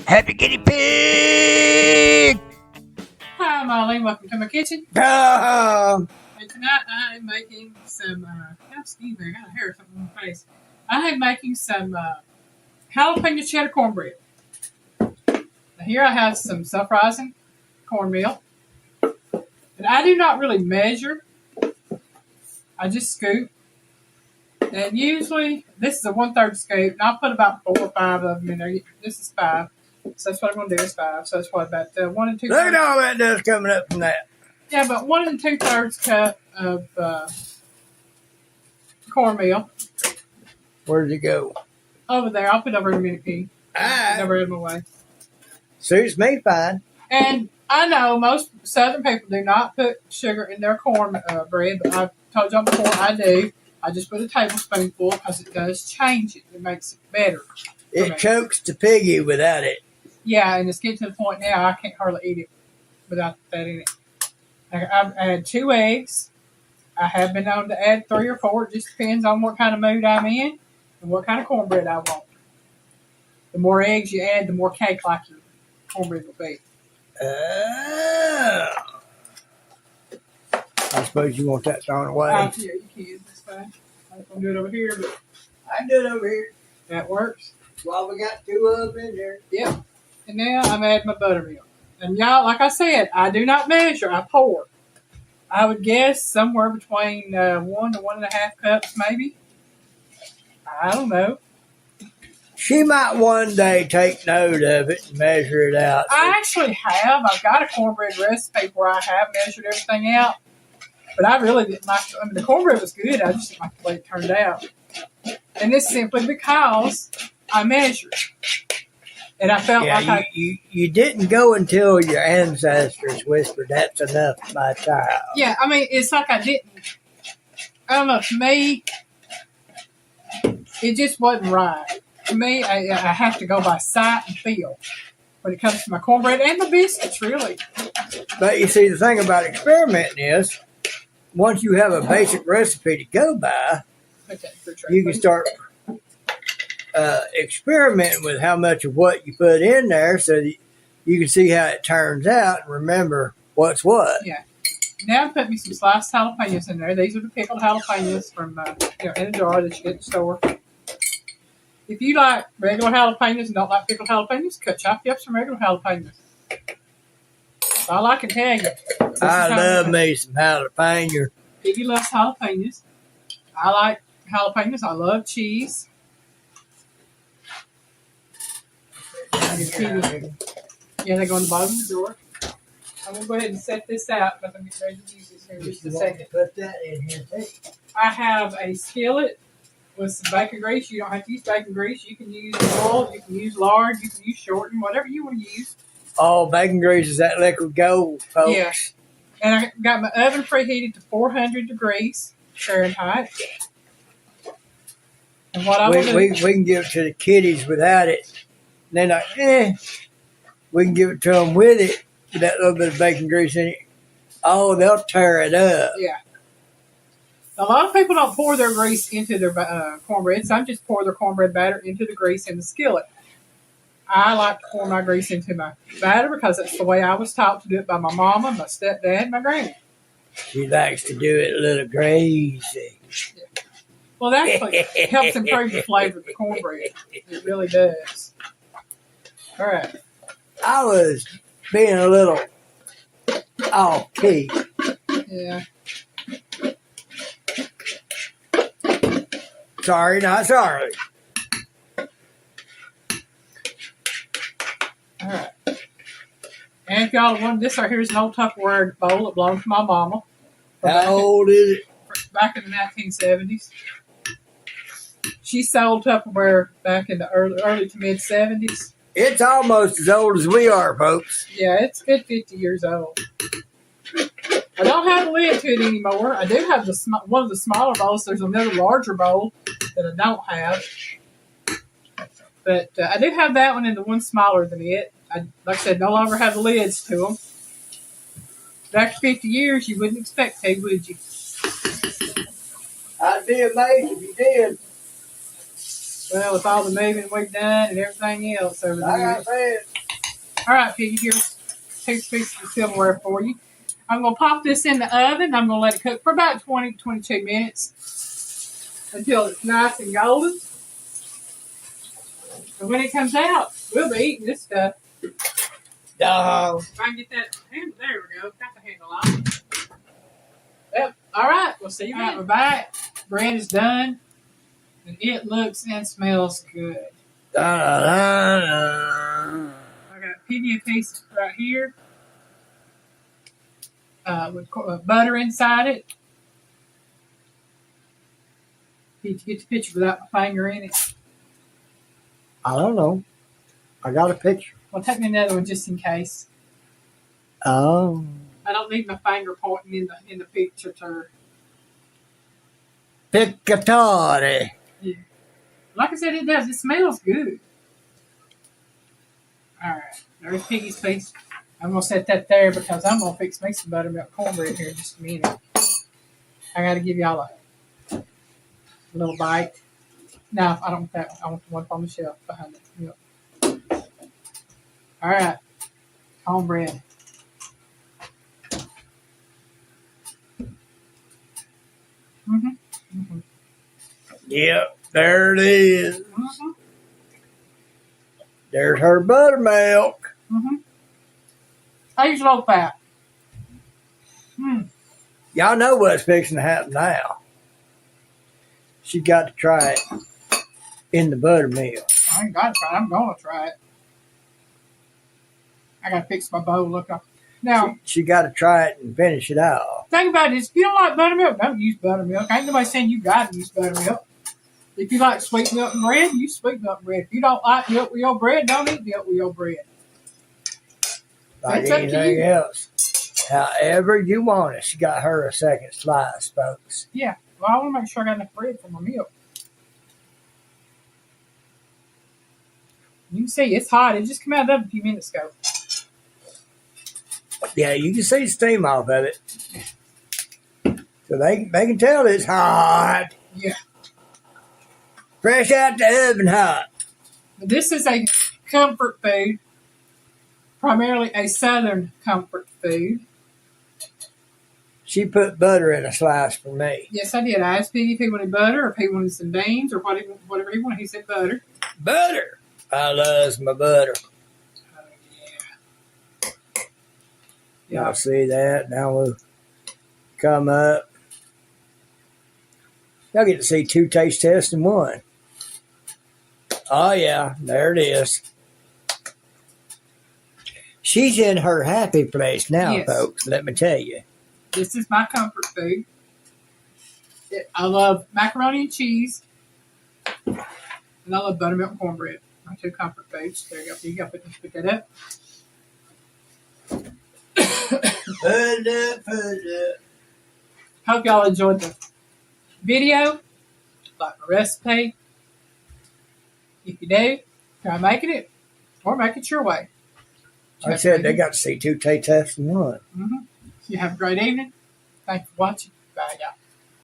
Happy guinea pig! Hi, I'm Alyne. Welcome to my kitchen. Um, And tonight I am making some, excuse me, I got a hair or something on my face. I am making some jalapeno cheddar cornbread. Now here I have some self-rising cornmeal. And I do not really measure. I just scoop. And usually, this is a 1/3 scoop. And I'll put about 4 or 5 of them in there. This is 5. So that's what I'm going to do is 5. So that's what, about 1 and 2 look at all that dust coming up from that. Yeah, but 1 2/3 cup of cornmeal. Where did it go? Over there. I'll put it over in a minute, P. Never out of my way. Suits me fine. And I know most Southern people do not put sugar in their corn bread, but I've told y'all before I do. I just put a tablespoonful because it does change it. It makes it better. It chokes the piggy without it. Yeah, and it's getting to the point now I can't hardly eat it without that in it. I've added 2 eggs. I have been known to add 3 or 4. It just depends on what kind of mood I'm in and what kind of cornbread I want. The more eggs you add, the more cake-like your cornbread will be. Oh. I suppose you want that thrown away. Yeah, you can. That's fine. I'm going to do it over here, but I can do it over here. that works. Well, we got 2 of them in there. Yep. And now I'm adding my buttermilk. And y'all, like I said, I do not measure. I pour. I would guess somewhere between 1 to 1.5 cups, maybe. I don't know. She might one day take note of it and measure it out. I actually have. I've got a cornbread recipe where I have measured everything out. But I really didn't like it. I mean, the cornbread was good. I just didn't like the way it turned out. And it's simply because I measured. And I felt like you didn't go until your ancestors whispered, "That's enough, my child." Yeah, I mean, it's like I didn't. I don't know. To me, it just wasn't right. To me, I have to go by sight and feel when it comes to my cornbread and my biscuits, really. But you see, the thing about experimenting is, once you have a basic recipe to go by, you can start experimenting with how much of what you put in there so that you can see how it turns out and remember what's what. Yeah. Now put me some sliced jalapenos in there. These are the pickled jalapenos from in a jar that you get at the store. If you like regular jalapenos and don't like pickled jalapenos, chop you up some regular jalapenos. All I can tell you. I love me some jalapeno. Piggy loves jalapenos. I like jalapenos. I love cheese. Yeah, they go in the bottom of the drawer. I'm going to go ahead and set this out because I'm getting ready to use this here in just a second. Put that in here too. I have a skillet with some bacon grease. You don't have to use bacon grease. You can use oil. You can use lard. You can use shortening, whatever you want to use. Oh, bacon grease is that liquid gold, folks. Yeah. And I got my oven preheated to 400 degrees Fahrenheit. And what I will do... We can give it to the kiddies without it. And they're like, we can give it to them with it, with that little bit of bacon grease in it. Oh, they'll tear it up. Yeah. A lot of people don't pour their grease into their cornbread. Some just pour their cornbread batter into the grease in the skillet. I like to pour my grease into my batter because that's the way I was taught to do it by my mama, my stepdad, and my granny. She likes to do it a little greasy. Yeah. Well, that actually helps improve the flavor of the cornbread. It really does. All right. I was being a little off key. Yeah. Sorry, not sorry. All right. And if y'all want this right here is an old Tupperware bowl that belonged to my mama. How old is it? Back in the 1970s. She sold Tupperware back in the early to mid 70s. It's almost as old as we are, folks. Yeah, it's a good 50 years old. I don't have a lid to it anymore. I do have one of the smaller bowls. There's another larger bowl that I don't have. But I do have that one and the one smaller than it. Like I said, no longer have the lids to them. Back 50 years, you wouldn't expect to, would you? I'd be amazed if you did. Well, with all the moving we've done and everything else over I there. gotta say it. All right, Piggy, here's 2 pieces of silverware for you. I'm going to pop this in the oven. I'm going to let it cook for about 20 to 22 minutes until it's nice and golden. And when it comes out, we'll be eating this stuff. Dog. If I can get that handle, there we go. Got the handle on. Yep. All right, we'll see you later. We're back. Bread is done, and it looks and smells good. Da-da-da-da. I got plenty of pieces right here with butter inside it. Did you get the picture without my finger in it? I don't know. I got a picture. Well, take me another one just in case. Oh. I don't need my finger pointing in the picture to. Piccatore. Yeah. Like I said, it does. It smells good. All right. There's Piggy's piece. I'm going to set that there because I'm going to fix me some buttermilk cornbread here in just a minute. I got to give y'all a little bite. No, I don't want that one. I want the one on the shelf behind it. Yep. All right. Cornbread. Yep, there it is. Mm-hmm. There's her buttermilk. Mm-hmm. I use low fat. Y'all know what's fixing to happen now. She got to try it in the buttermilk. I ain't got to try it. I'm going to try it. I got to fix my bowl. Look up. Now, She got to try it and finish it out. think about this. If you don't like buttermilk, don't use buttermilk. Ain't nobody saying you got to use buttermilk. If you like sweet milk and bread, use sweet milk and bread. If you don't like milk with your bread, don't eat milk with your bread. Like It's up to anything you. else. However you want it. She got her a second slice, folks. Yeah. Well, I want to make sure I got enough bread for my milk. You can see it's hot. It just came out of the oven a few minutes ago. Yeah, you can see steam off of it. So they can tell it's hot. Yeah. Fresh out the oven hot. This is a comfort food, primarily a Southern comfort food. She put butter in a slice for me. Yes, I did. I asked Piggy if he wanted butter or if he wanted some beans or whatever he wanted. He said butter. Butter. I loves my butter. Yeah. Y'all see that? Now we'll come up. Y'all get to see 2 taste tests in one. Oh, yeah. There it is. She's in her happy place now, Yes. folks. Let me tell you. This is my comfort food. I love macaroni and cheese. And I love buttermilk cornbread. My 2 comfort foods. There you go. You got to put that up. Put it up. Hope y'all enjoyed the video. Like my recipe. If you do, try making it or make it your way. Like I said, they got to see 2 taste tests in one. You have a great evening. Thanks for watching. Bye, y'all.